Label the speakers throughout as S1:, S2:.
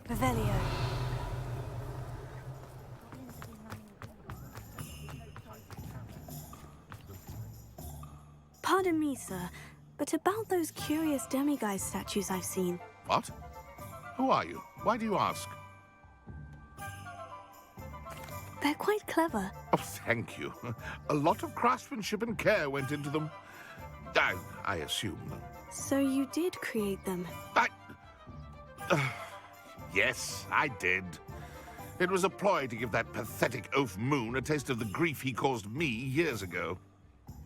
S1: Revelio. Pardon me, sir, but about those curious demiguise statues I've seen.
S2: What? Who are you? Why do you ask?
S1: They're quite clever.
S2: Oh, thank you. A lot of craftsmanship and care went into them. I assume.
S1: So you did create them?
S2: Yes, I did. It was a ploy to give that pathetic oaf Moon a taste of the grief he caused me years ago.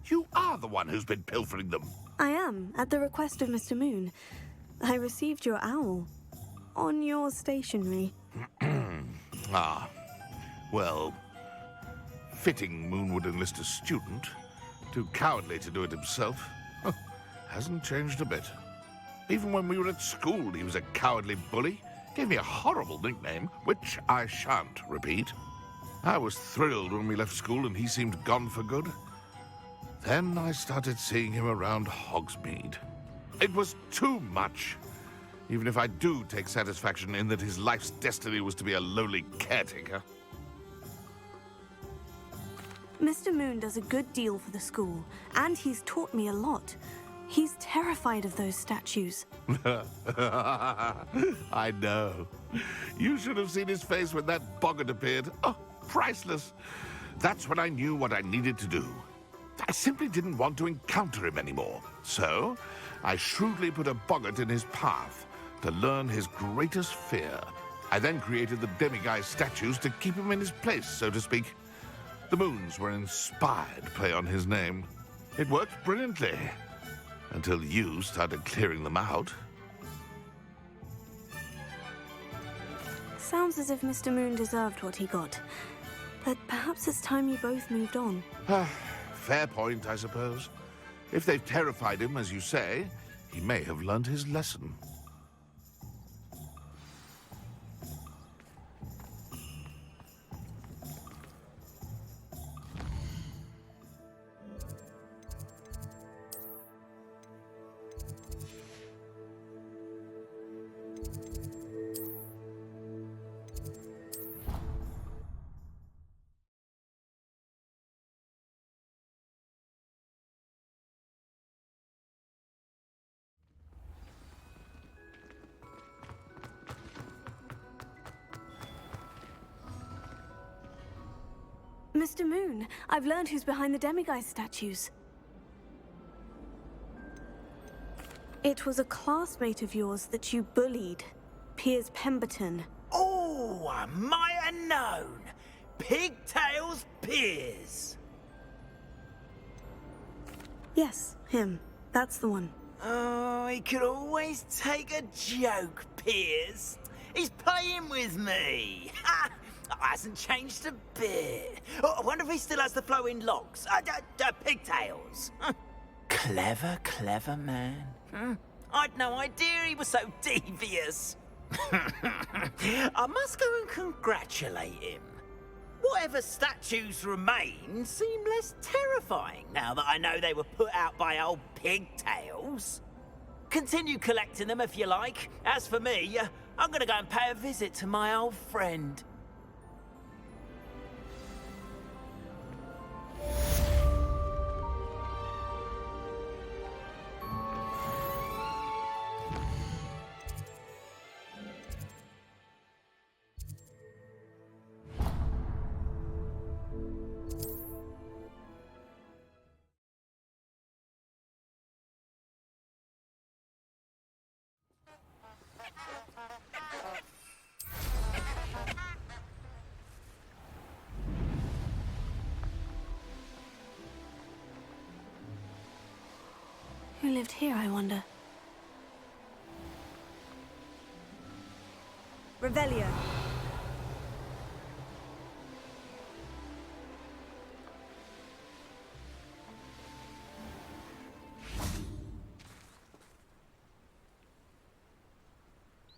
S2: You are the one who's been pilfering them.
S1: I am, at the request of Mr. Moon. I received your owl. On your stationery.
S2: Ah. Well, fitting Moon would enlist a student. Too cowardly to do it himself. Hasn't changed a bit. Even when we were at school, he was a cowardly bully. Gave me a horrible nickname, which I shan't repeat. I was thrilled when we left school and he seemed gone for good. Then I started seeing him around Hogsmeade. It was too much. Even if I do take satisfaction in that his life's destiny was to be a lowly caretaker.
S1: Mr. Moon does a good deal for the school, and he's taught me a lot. He's terrified of those statues.
S2: I know. You should have seen his face when that boggart appeared. Oh, priceless. That's when I knew what I needed to do. I simply didn't want to encounter him anymore. So, I shrewdly put a boggart in his path to learn his greatest fear. I then created the demiguise statues to keep him in his place, so to speak. The Moons were an inspired play on his name. It worked brilliantly. Until you started clearing them out.
S1: Sounds as if Mr. Moon deserved what he got. But perhaps it's time you both moved on.
S2: Fair point, I suppose. If they've terrified him, as you say, he may have learned his lesson.
S1: Mr. Moon, I've learned who's behind the demiguise statues. It was a classmate of yours that you bullied, Piers Pemberton.
S3: Oh, I might have known. Pigtails Piers.
S1: Yes, him. That's the one.
S3: Oh, he could always take a joke, Piers. He's playing with me. Ha! Hasn't changed a bit. Oh, I wonder if he still has the flowing locks. Pigtails. Clever, clever man. I'd no idea he was so devious. I must go and congratulate him. Whatever statues remain seem less terrifying now that I know they were put out by old Pigtails. Continue collecting them if you like. As for me, I'm gonna go and pay a visit to my old friend.
S1: Who lived here, I wonder? Revelio.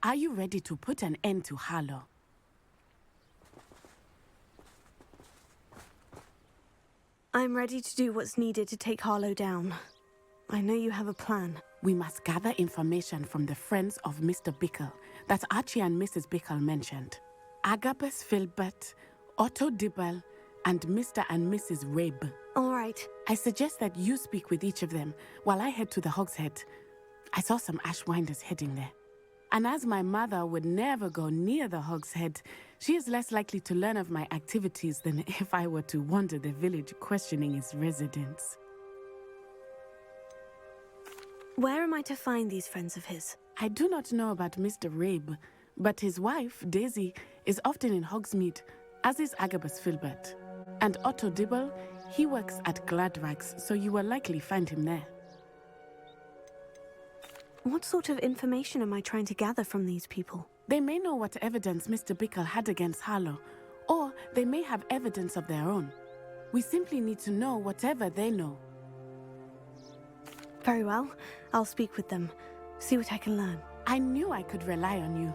S4: Are you ready to put an end to Harlow?
S1: I'm ready to do what's needed to take Harlow down. I know you have a plan.
S4: We must gather information from the friends of Mr. Bickle that Archie and Mrs. Bickle mentioned. Agabus Filbert, Otto Dibble, and Mr. and Mrs. Rabe.
S1: All right.
S4: I suggest that you speak with each of them while I head to the Hogshead. I saw some Ashwinders heading there. And as my mother would never go near the Hogshead, she is less likely to learn of my activities than if I were to wander the village questioning its residents.
S1: Where am I to find these friends of his?
S4: I do not know about Mr. Rabe, but his wife, Daisy, is often in Hogsmeade, as is Agabus Filbert. And Otto Dibble, he works at Gladrags, so you will likely find him there.
S1: What sort of information am I trying to gather from these people?
S4: They may know what evidence Mr. Bickle had against Harlow, or they may have evidence of their own. We simply need to know whatever they know.
S1: Very well. I'll speak with them. See what I can learn.
S4: I knew I could rely on you.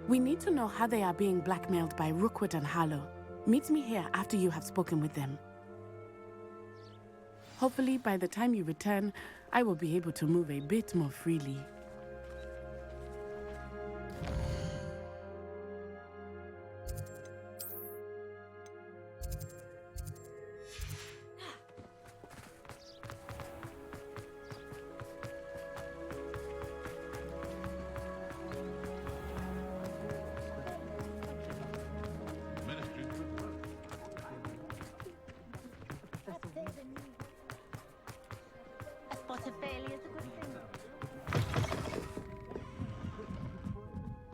S4: We need to know how they are being blackmailed by Rookwood and Harlow. Meet me here after you have spoken with them. Hopefully, by the time you return, I will be able to move a bit more freely.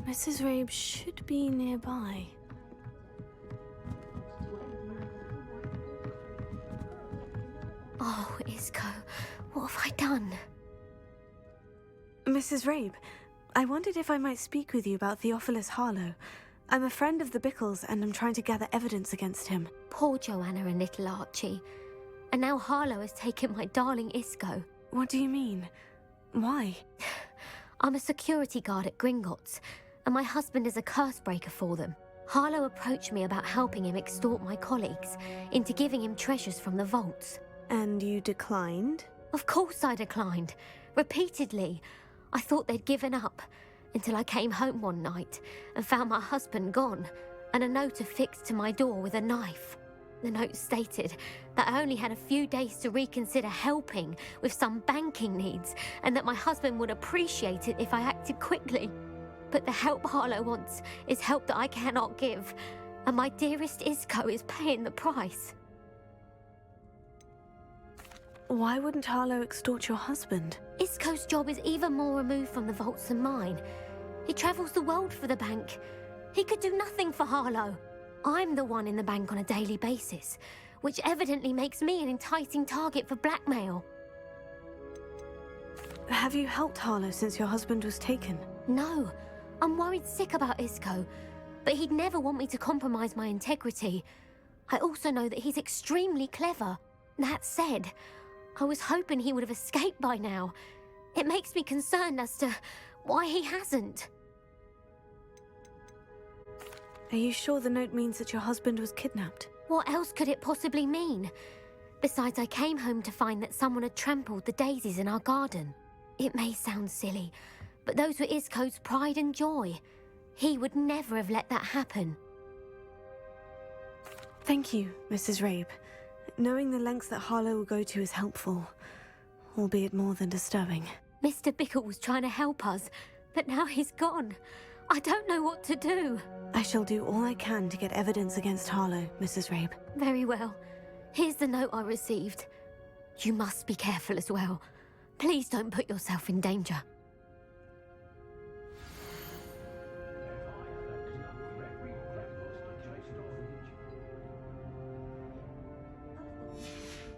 S1: Mrs. Rabe should be nearby.
S5: Oh, Isco, what have I done?
S1: Mrs. Rabe, I wondered if I might speak with you about Theophilus Harlow. I'm a friend of the Bickles and I'm trying to gather evidence against him.
S5: Poor Joanna and little Archie. And now Harlow has taken my darling Isco.
S1: What do you mean? Why?
S5: I'm a security guard at Gringotts, and my husband is a curse breaker for them. Harlow approached me about helping him extort my colleagues into giving him treasures from the vaults.
S1: And you declined?
S5: Of course I declined. Repeatedly. I thought they'd given up, until I came home one night and found my husband gone, and a note affixed to my door with a knife. The note stated that I only had a few days to reconsider helping with some banking needs, and that my husband would appreciate it if I acted quickly. But the help Harlow wants is help that I cannot give, and my dearest Isco is paying the price.
S1: Why wouldn't Harlow extort your husband?
S5: Isco's job is even more removed from the vaults than mine. He travels the world for the bank. He could do nothing for Harlow. I'm the one in the bank on a daily basis, which evidently makes me an enticing target for blackmail.
S1: Have you helped Harlow since your husband was taken?
S5: No, I'm worried sick about Isco, but he'd never want me to compromise my integrity. I also know that he's extremely clever. That said, I was hoping he would have escaped by now. It makes me concerned as to why he hasn't.
S1: Are you sure the note means that your husband was kidnapped?
S5: What else could it possibly mean? Besides, I came home to find that someone had trampled the daisies in our garden. It may sound silly, but those were Isco's pride and joy. He would never have let that happen.
S1: Thank you, Mrs. Rabe. Knowing the lengths that Harlow will go to is helpful, albeit more than disturbing.
S5: Mr. Bickle was trying to help us, but now he's gone. I don't know what to do.
S1: I shall do all I can to get evidence against Harlow, Mrs. Rabe.
S5: Very well. Here's the note I received. You must be careful as well. Please don't put yourself in danger.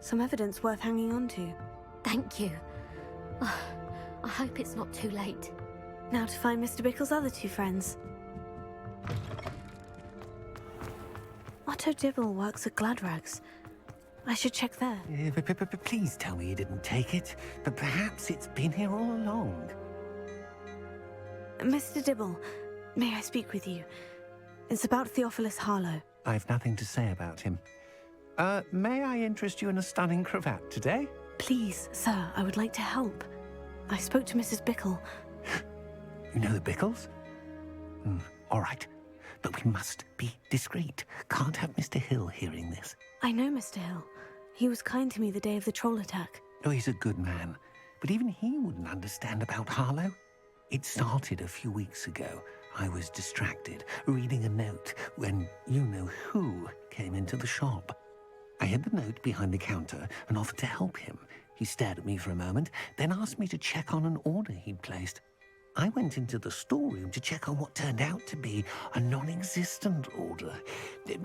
S1: Some evidence worth hanging on to.
S5: Thank you. I hope it's not too late.
S1: Now to find Mr. Bickle's other two friends. Otto Dibble works at Gladrags. I should check there.
S6: Please tell me you didn't take it. But perhaps it's been here all along.
S1: Mr. Dibble, may I speak with you? It's about Theophilus Harlow.
S6: I've nothing to say about him. May I interest you in a stunning cravat today?
S1: Please, sir, I would like to help. I spoke to Mrs. Bickle.
S6: You know the Bickles? All right. But we must be discreet. Can't have Mr. Hill hearing this.
S1: I know Mr. Hill. He was kind to me the day of the troll attack.
S6: Oh, he's a good man. But even he wouldn't understand about Harlow. It started a few weeks ago. I was distracted, reading a note, when you-know-who came into the shop. I hid the note behind the counter and offered to help him. He stared at me for a moment, then asked me to check on an order he'd placed. I went into the storeroom to check on what turned out to be a non-existent order.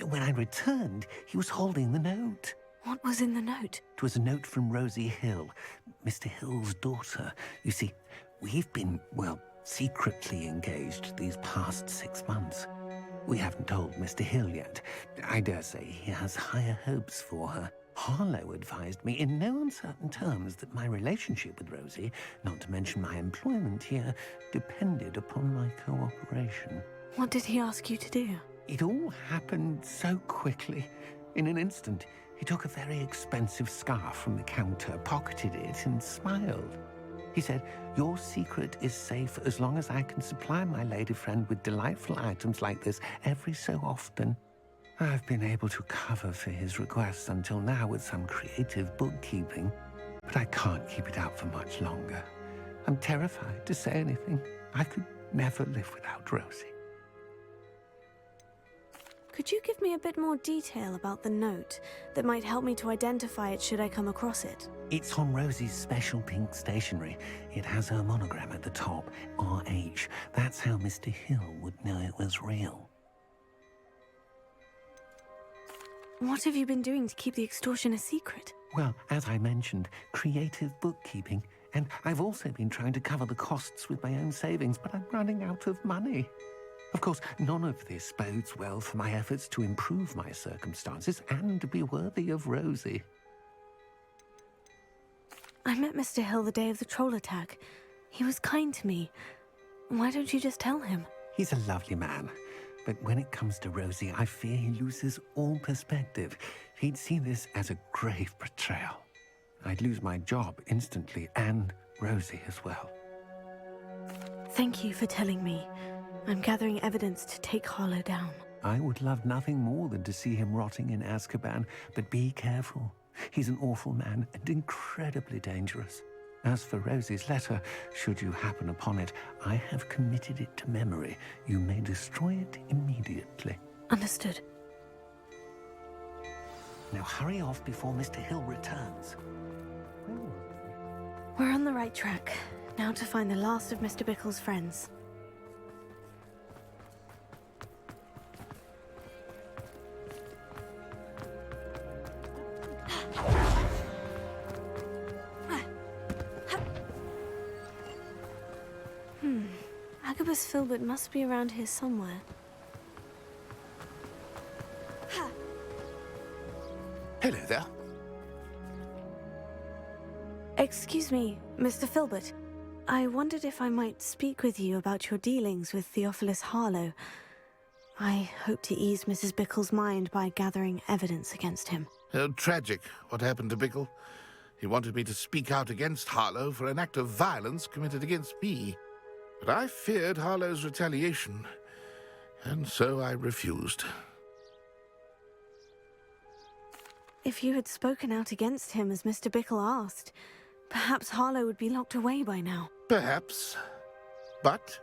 S6: When I returned, he was holding the note.
S1: What was in the note?
S6: It was a note from Rosie Hill, Mr. Hill's daughter. You see, we've been, well, secretly engaged these past 6 months. We haven't told Mr. Hill yet. I dare say he has higher hopes for her. Harlow advised me in no uncertain terms that my relationship with Rosie, not to mention my employment here, depended upon my cooperation.
S1: What did he ask you to do?
S6: It all happened so quickly. In an instant, he took a very expensive scarf from the counter, pocketed it, and smiled. He said, "Your secret is safe as long as I can supply my lady friend with delightful items like this every so often." I've been able to cover for his requests until now with some creative bookkeeping, but I can't keep it out for much longer. I'm terrified to say anything. I could never live without Rosie.
S1: Could you give me a bit more detail about the note that might help me to identify it should I come across it?
S6: It's on Rosie's special pink stationery. It has her monogram at the top, RH. That's how Mr. Hill would know it was real.
S1: What have you been doing to keep the extortion a secret?
S6: Well, as I mentioned, creative bookkeeping. And I've also been trying to cover the costs with my own savings, but I'm running out of money. Of course, none of this bodes well for my efforts to improve my circumstances and be worthy of Rosie.
S1: I met Mr. Hill the day of the troll attack. He was kind to me. Why don't you just tell him?
S6: He's a lovely man. But when it comes to Rosie, I fear he loses all perspective. He'd see this as a grave betrayal. I'd lose my job instantly, and Rosie as well.
S1: Thank you for telling me. I'm gathering evidence to take Harlow down.
S6: I would love nothing more than to see him rotting in Azkaban, but be careful. He's an awful man and incredibly dangerous. As for Rosie's letter, should you happen upon it, I have committed it to memory. You may destroy it immediately.
S1: Understood.
S6: Now hurry off before Mr. Hill returns.
S1: We're on the right track. Now to find the last of Mr. Bickle's friends. Agabus Filbert must be around here somewhere.
S2: Hello there.
S1: Excuse me, Mr. Filbert. I wondered if I might speak with you about your dealings with Theophilus Harlow. I hope to ease Mrs. Bickle's mind by gathering evidence against him.
S2: Tragic, what happened to Bickle. He wanted me to speak out against Harlow for an act of violence committed against me. But I feared Harlow's retaliation, and so I refused.
S1: If you had spoken out against him as Mr. Bickle asked, perhaps Harlow would be locked away by now.
S2: Perhaps. But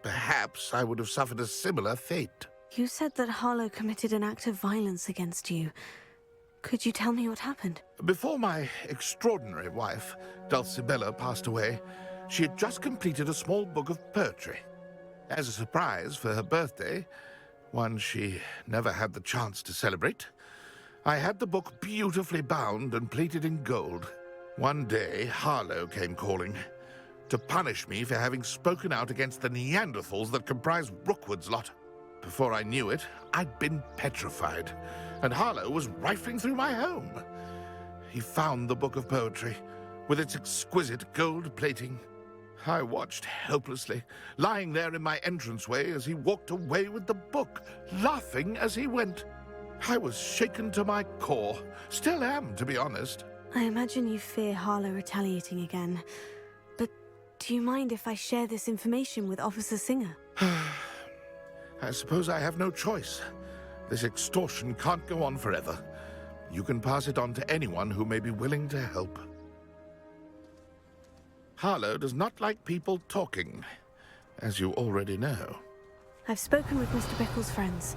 S2: perhaps I would have suffered a similar fate.
S1: You said that Harlow committed an act of violence against you. Could you tell me what happened?
S2: Before my extraordinary wife, Dulcibella, passed away, she had just completed a small book of poetry. As a surprise for her birthday, one she never had the chance to celebrate, I had the book beautifully bound and plated in gold. One day, Harlow came calling to punish me for having spoken out against the Neanderthals that comprise Rookwood's lot. Before I knew it, I'd been petrified, and Harlow was rifling through my home. He found the book of poetry, with its exquisite gold plating. I watched helplessly, lying there in my entranceway as he walked away with the book, laughing as he went. I was shaken to my core. Still am, to be honest.
S1: I imagine you fear Harlow retaliating again. But Do you mind if I share this information with Officer Singer?
S2: I suppose I have no choice. This extortion can't go on forever. You can pass it on to anyone who may be willing to help. Harlow does not like people talking, as you already know.
S1: I've spoken with Mr. Bickle's friends.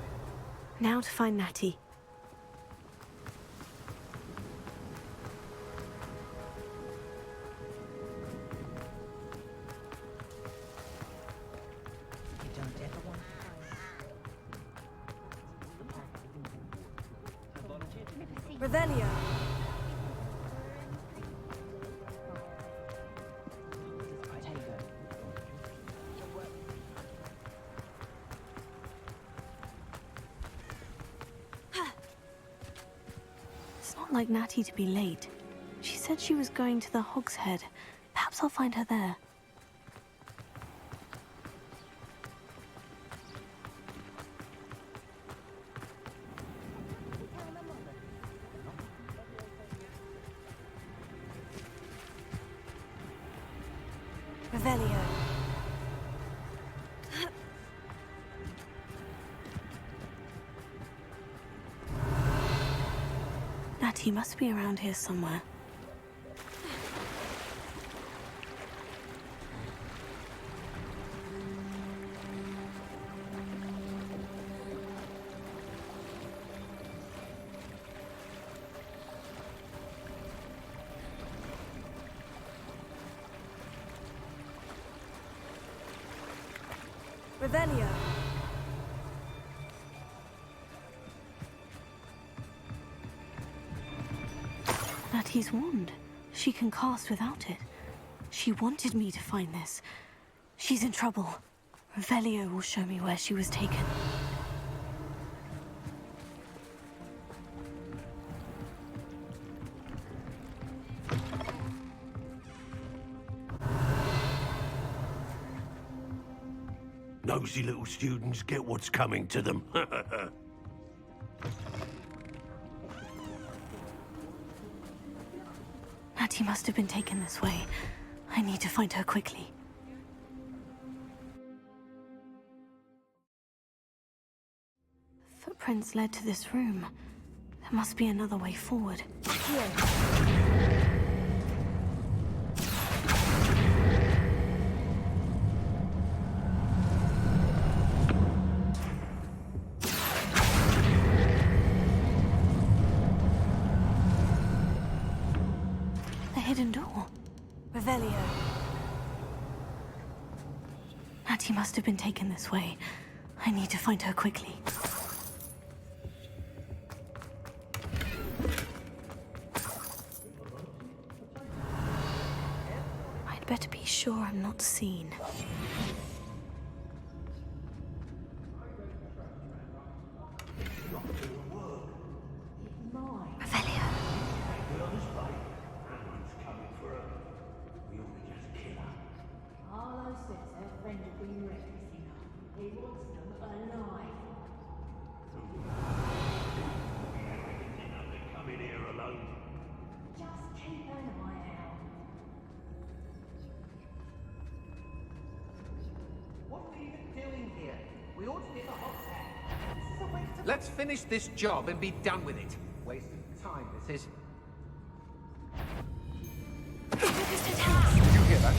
S1: Now to find Natty. Revelio. It's not like Natty to be late. She said she was going to the Hog's Head. Perhaps I'll find her there. Revelio. Natty must be around here somewhere. Revelio. Natty's wand. She can cast without it. She wanted me to find this. She's in trouble. Revelio will show me where she was taken.
S7: Nosy little students get what's coming to them.
S1: Natty must have been taken this way. I need to find her quickly. Footprints led to this room. There must be another way forward. Hidden door. Revelio. Natty must have been taken this way. I need to find her quickly. I'd better be sure I'm not seen. Revelio.
S8: Harlow says her friend had been rescuing her. He wants them alive.
S7: They come in here alone.
S8: Just keep an eye out.
S6: What are we even doing here? We ought to be at the Hog's Head. This is a waste of... Let's finish this job and be done with it. Waste of time, this is.
S1: Did you
S6: hear that?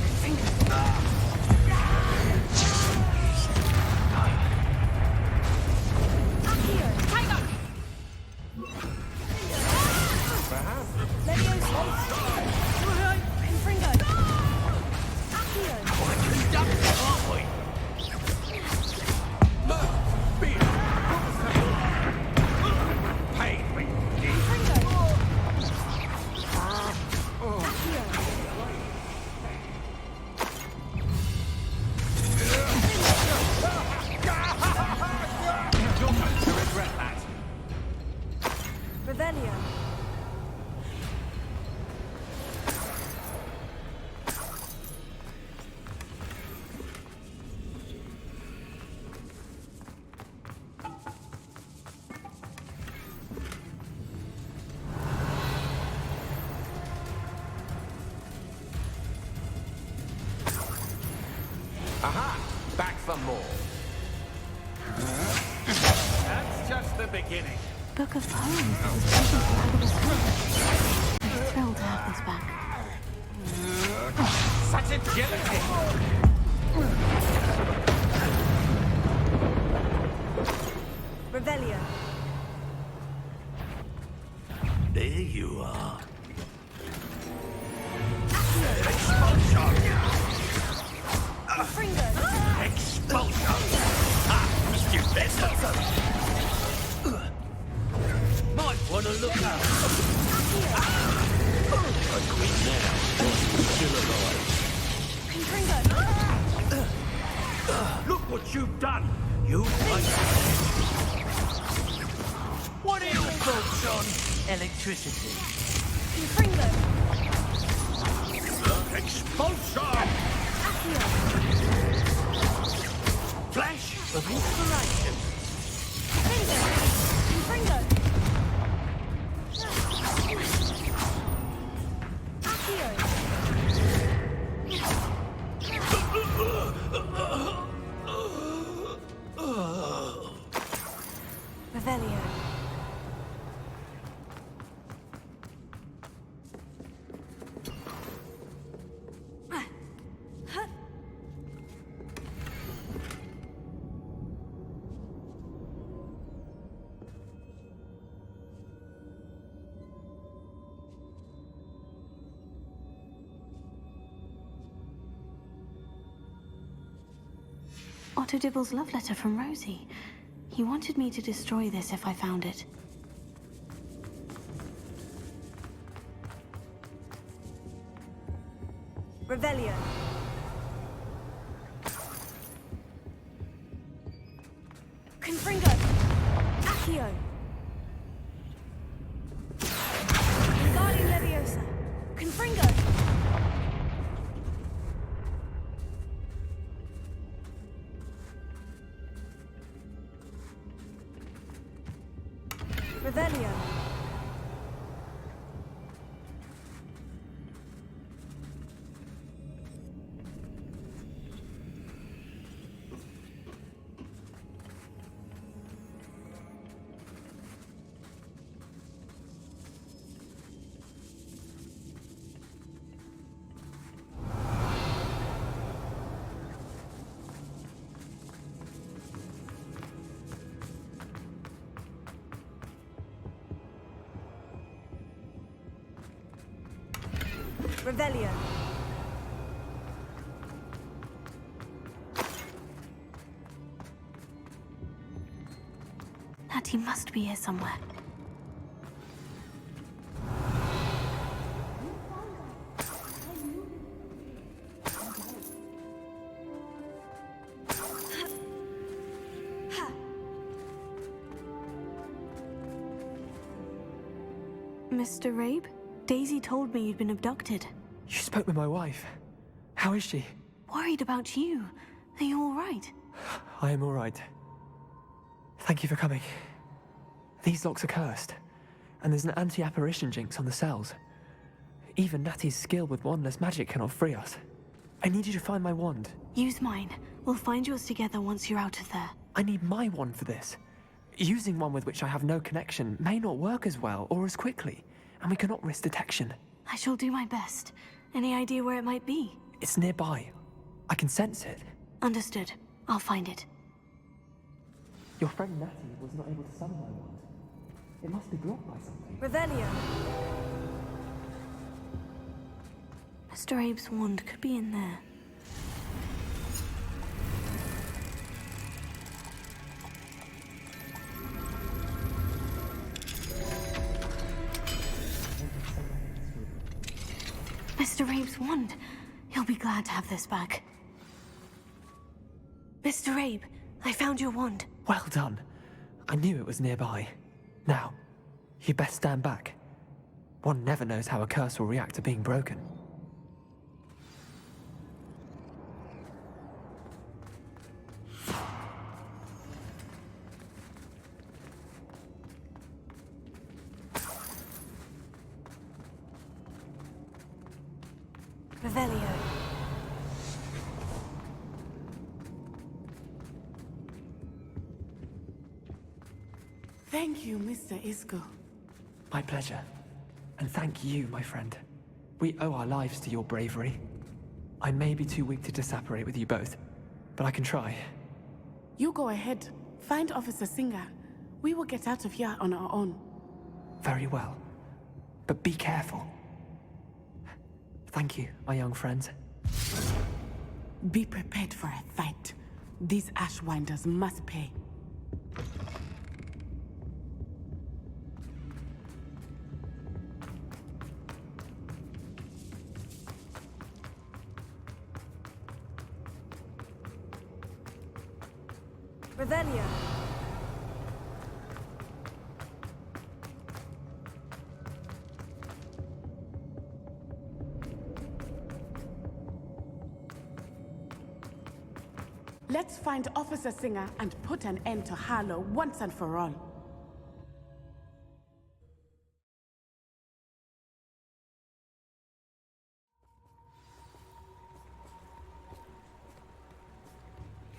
S1: horns that was taken from Agabus' head. I'm thrilled to have this back.
S6: Such agility!
S1: Revelio.
S7: There you are.
S3: Expulsion!
S1: Fringo.
S7: Expulsion! Ah, missed you better. Might want to look out. I quit now. Still alive.
S1: Fringo.
S7: Look what you've done. You What are your thoughts on electricity?
S1: Fringo.
S7: Expulsion! Flash of inspiration.
S1: Fringo. Revelio. Otto Dibble's love letter from Rosie. He wanted me to destroy this if I found it. Revelio. Confringo. Accio. Wingardium Leviosa. Confringo. Revelio. Revelio. Natty must be here somewhere. Mr. Rabe? Daisy told me you'd been abducted.
S9: You spoke with my wife. How is she?
S1: Worried about you. Are you all right?
S9: I am all right. Thank you for coming. These locks are cursed, and there's an anti-apparition jinx on the cells. Even Natty's skill with wandless magic cannot free us. I need you to find my wand.
S1: Use mine. We'll find yours together once you're out of there.
S9: I need my wand for this. Using one with which I have no connection may not work as well or as quickly, and we cannot risk detection.
S1: I shall do my best. Any idea where it might be?
S9: It's nearby. I can sense it.
S1: Understood. I'll find it.
S9: Your friend Natty was not able to summon my wand. It must be blocked by something.
S1: Revelio. Mr. Abe's wand could be in there. Mr. Abe's wand. He'll be glad to have this back. Mr. Abe, I found your wand.
S9: Well done. I knew it was nearby. Now, you best stand back. One never knows how a curse will react to being broken.
S1: Revelio.
S4: Thank you, Mr. Isco.
S9: My pleasure. And thank you, my friend. We owe our lives to your bravery. I may be too weak to disapparate with you both, but I can try.
S4: You go ahead. Find Officer Singer. We will get out of here on our own.
S9: Very well. But be careful. Thank you, my young friends.
S4: Be prepared for a fight. These Ashwinders must pay.
S1: Revelio.
S4: Let's find Officer Singer and put an end to Harlow once and for all.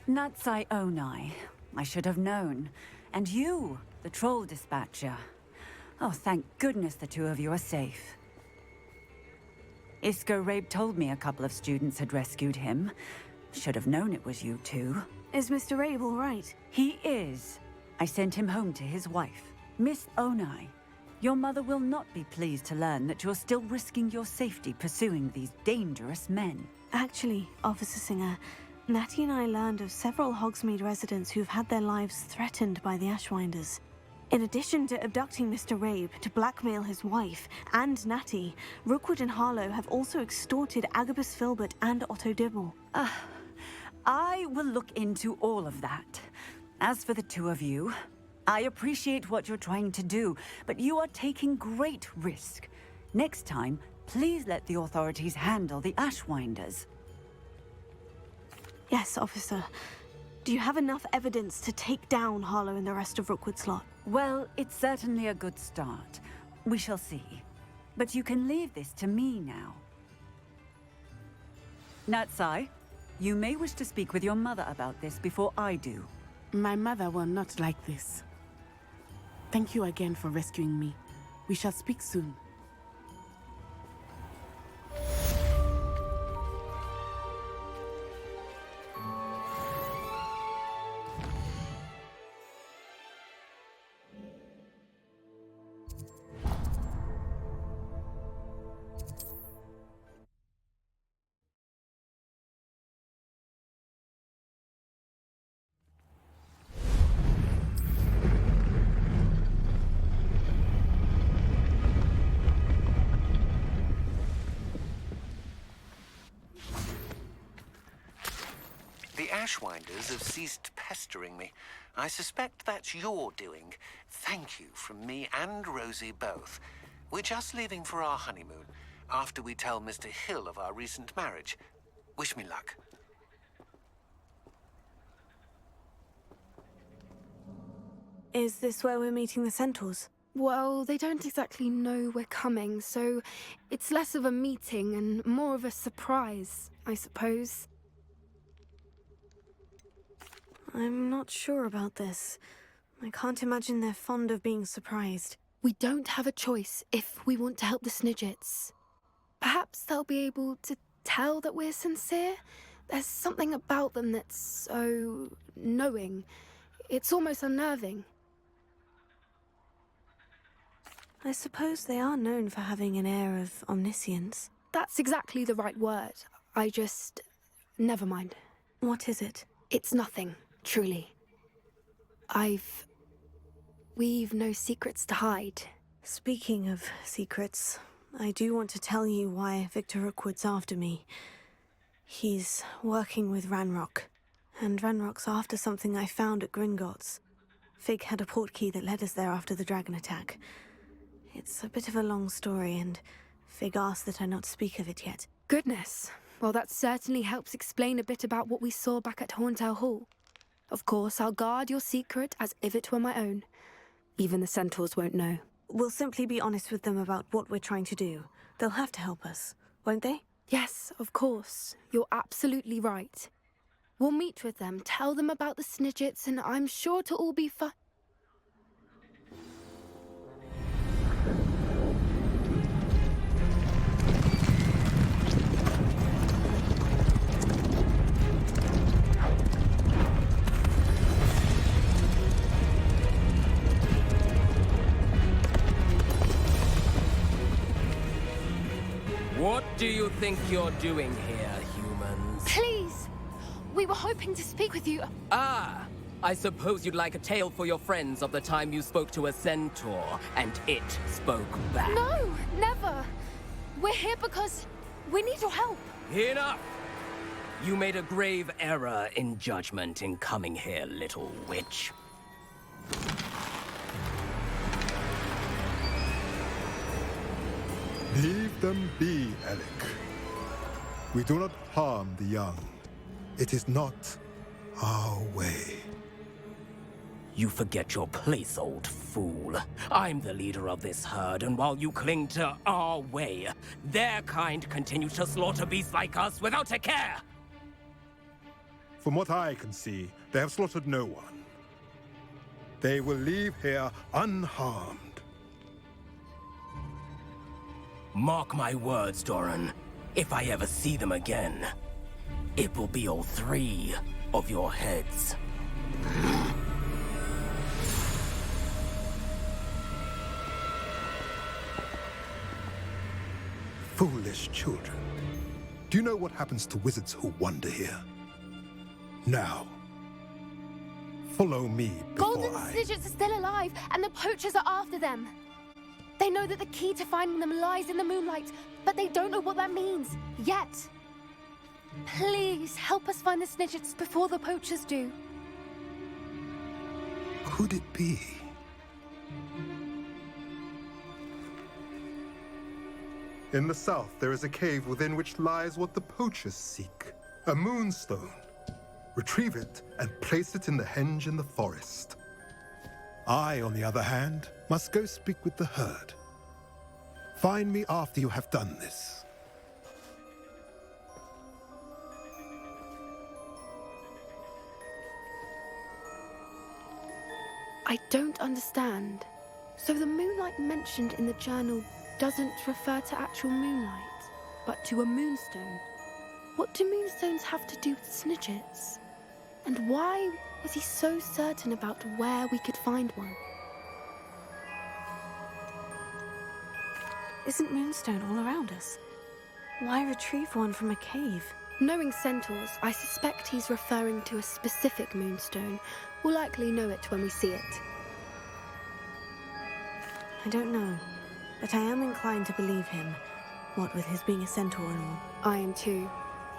S10: Natsai Onai. I should have known. And you, the troll dispatcher. Oh, thank goodness the two of you are safe. Isco Rabe told me a couple of students had rescued him. Should have known it was you two.
S1: Is Mr. Rabe all right?
S10: He is. I sent him home to his wife. Miss Onai, your mother will not be pleased to learn that you're still risking your safety pursuing these dangerous men.
S1: Actually, Officer Singer, Natty and I learned of several Hogsmeade residents who've had their lives threatened by the Ashwinders. In addition to abducting Mr. Rabe to blackmail his wife and Natty, Rookwood and Harlow have also extorted Agabus Filbert and Otto Dibble.
S10: I will look into all of that. As for the two of you, I appreciate what you're trying to do, but you are taking great risk. Next time, please let the authorities handle the Ashwinders.
S1: Yes, officer. Do you have enough evidence to take down Harlow and the rest of Rookwood's lot?
S10: Well, it's certainly a good start. We shall see. But you can leave this to me now. Natsai, you may wish to speak with your mother about this before I do.
S4: My mother will not like this. Thank you again for rescuing me. We shall speak soon.
S6: The Ashwinders have ceased pestering me. I suspect that's your doing. Thank you from me and Rosie both. We're just leaving for our honeymoon, after we tell Mr. Hill of our recent marriage. Wish me luck.
S1: Is this where we're meeting the Centaurs?
S11: Well, they don't exactly know we're coming, so it's less of a meeting and more of a surprise, I suppose.
S1: I'm not sure about this. I can't imagine they're fond of being surprised.
S11: We don't have a choice if we want to help the Snidgets. Perhaps they'll be able to tell that we're sincere? There's something about them that's so knowing. It's almost unnerving.
S1: I suppose they are known for having an air of omniscience.
S11: That's exactly the right word. Never mind.
S1: What is it?
S11: It's nothing, truly. We've no secrets to hide.
S1: Speaking of secrets, I do want to tell you why Victor Rookwood's after me. He's working with Ranrock, and Ranrock's after something I found at Gringotts. Fig had a portkey that led us there after the dragon attack. It's a bit of a long story, and Fig asked that I not speak of it yet.
S11: Goodness. Well, that certainly helps explain a bit about what we saw back at Horntail Hall. Of course, I'll guard your secret as if it were my own. Even the Centaurs won't know.
S1: We'll simply be honest with them about what we're trying to do. They'll have to help us, won't they?
S11: Yes, of course. You're absolutely right. We'll meet with them, tell them about the Snidgets, and I'm sure to all be
S12: What do you think you're doing here, humans?
S11: Please! We were hoping to speak with you.
S12: Ah! I suppose you'd like a tale for your friends of the time you spoke to a centaur, and it spoke back.
S11: No, never. We're here because we need your help.
S12: Enough! You made a grave error in judgment in coming here, little witch.
S13: Leave them be, Alec. We do not harm the young. It is not our way.
S12: You forget your place, old fool. I'm the leader of this herd, and while you cling to our way, their kind continue to slaughter beasts like us without a care!
S13: From what I can see, they have slaughtered no one. They will leave here unharmed.
S12: Mark my words, Doran. If I ever see them again, it will be all 3 of your heads.
S13: Foolish children. Do you know what happens to wizards who wander here? Now, follow me before
S11: Golden Snidgets are still alive, and the poachers are after them. They know that the key to finding them lies in the moonlight, but they don't know what that means, yet. Please, help us find the Snidgets before the poachers do.
S13: Could it be? In the south, there is a cave within which lies what the poachers seek. A moonstone. Retrieve it and place it in the henge in the forest. I, on the other hand, must go speak with the herd. Find me after you have done this.
S11: I don't understand. So the moonlight mentioned in the journal doesn't refer to actual moonlight, but to a moonstone. What do moonstones have to do with Snidgets? And why was he so certain about where we could find one?
S1: Isn't moonstone all around us? Why retrieve one from a cave?
S11: Knowing centaurs, I suspect he's referring to a specific moonstone. We'll likely know it when we see it.
S1: I don't know, but I am inclined to believe him, what with his being a centaur and all.
S11: I am too.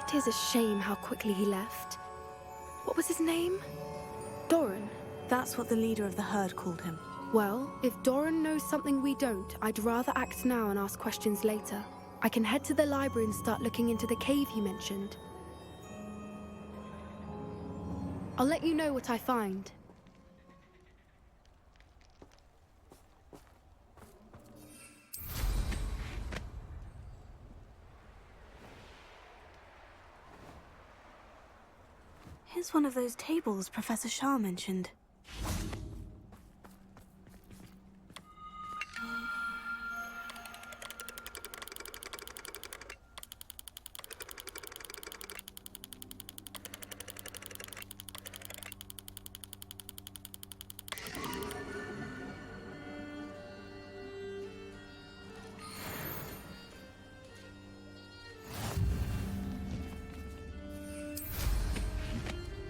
S11: It is a shame how quickly he left. What was his name? Doran.
S1: That's what the leader of the herd called him.
S11: Well, if Doran knows something we don't, I'd rather act now and ask questions later. I can head to the library and start looking into the cave he mentioned. I'll let you know what I find.
S1: Here's one of those tables Professor Shah mentioned.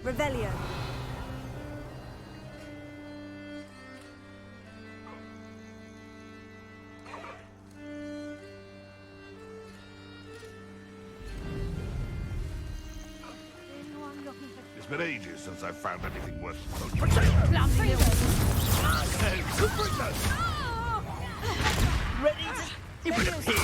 S1: Revelio.
S2: It's been ages since I've found anything worth
S3: Ready to... It would appear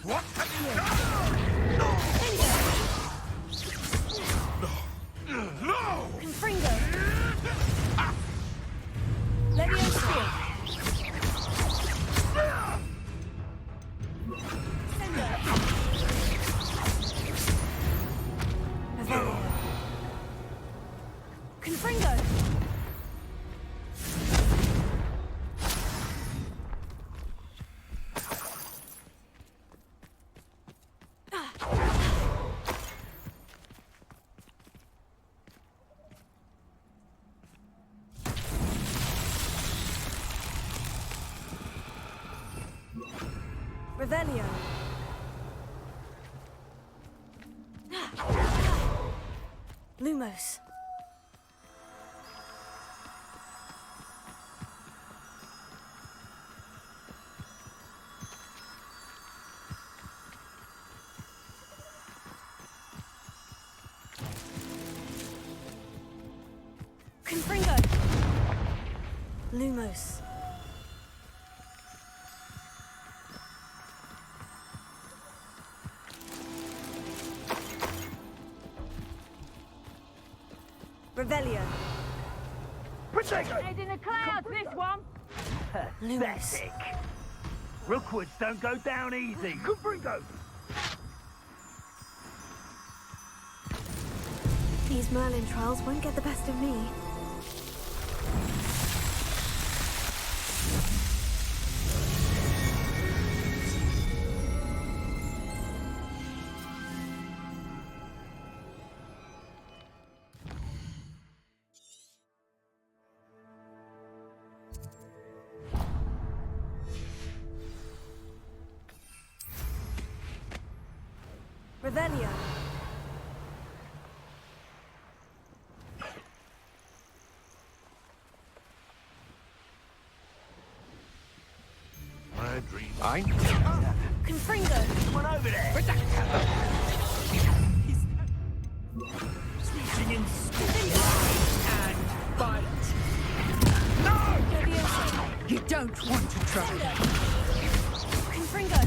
S2: What have you done? No!
S11: Confringo. Let me
S1: Revelio. Lumos. Confringo. Lumos. Revelio.
S14: Head in the clouds, this one.
S1: Lumos.
S7: Rookwoods don't go down easy. Confringo!
S1: These Merlin trials won't get the best of me. Revelio.
S2: My dream.
S1: Confringo.
S7: Someone over there! Reaching in and bite.
S1: Levioso.
S10: You don't want to try.
S1: Confringo.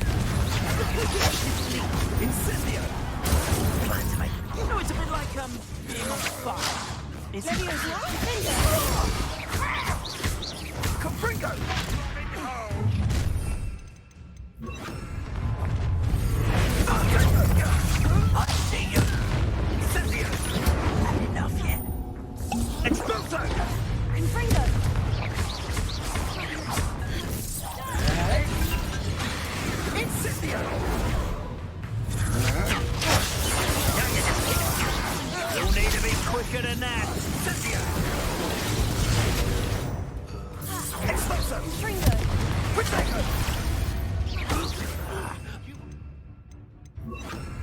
S7: Incendio! You know, it's a bit like, being on fire. Is it? Confringo! I see you! Incendio! Not enough yet. Expulso!
S1: Confringo.
S7: Incendio! You'll need to be quicker than that. Incendio! Expulso!
S1: Confringo.
S7: Protego!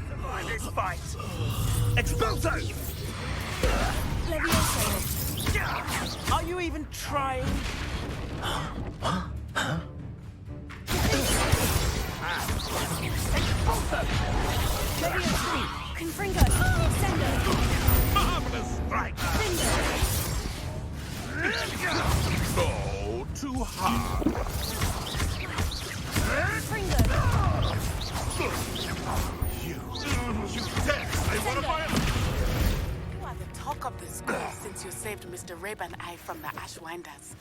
S7: Survive this fight! Expulso!
S1: Levioso.
S7: Are you even trying? Expulso!
S1: Levioso. Confringo. Sendo.
S2: Marvelous strike!
S1: Sendo.
S2: Oh, too hard.
S1: Confringo.
S2: You dare say one of my...
S4: You are the talk of the school since you saved Mr. Rabe and I from the Ashwinders.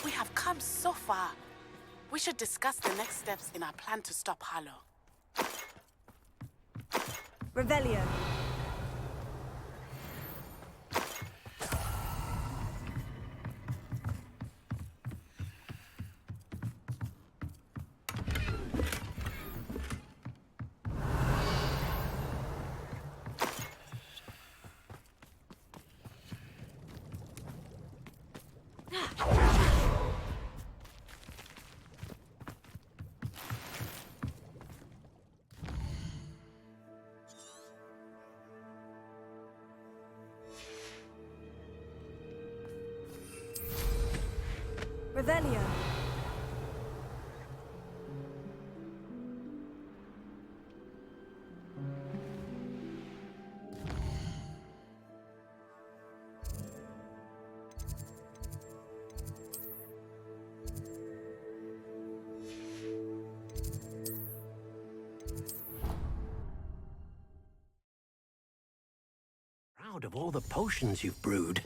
S4: We have come so far. We should discuss the next steps in our plan to stop Harlow.
S1: Revelio. Revelio.
S7: Proud of all the potions you've brewed.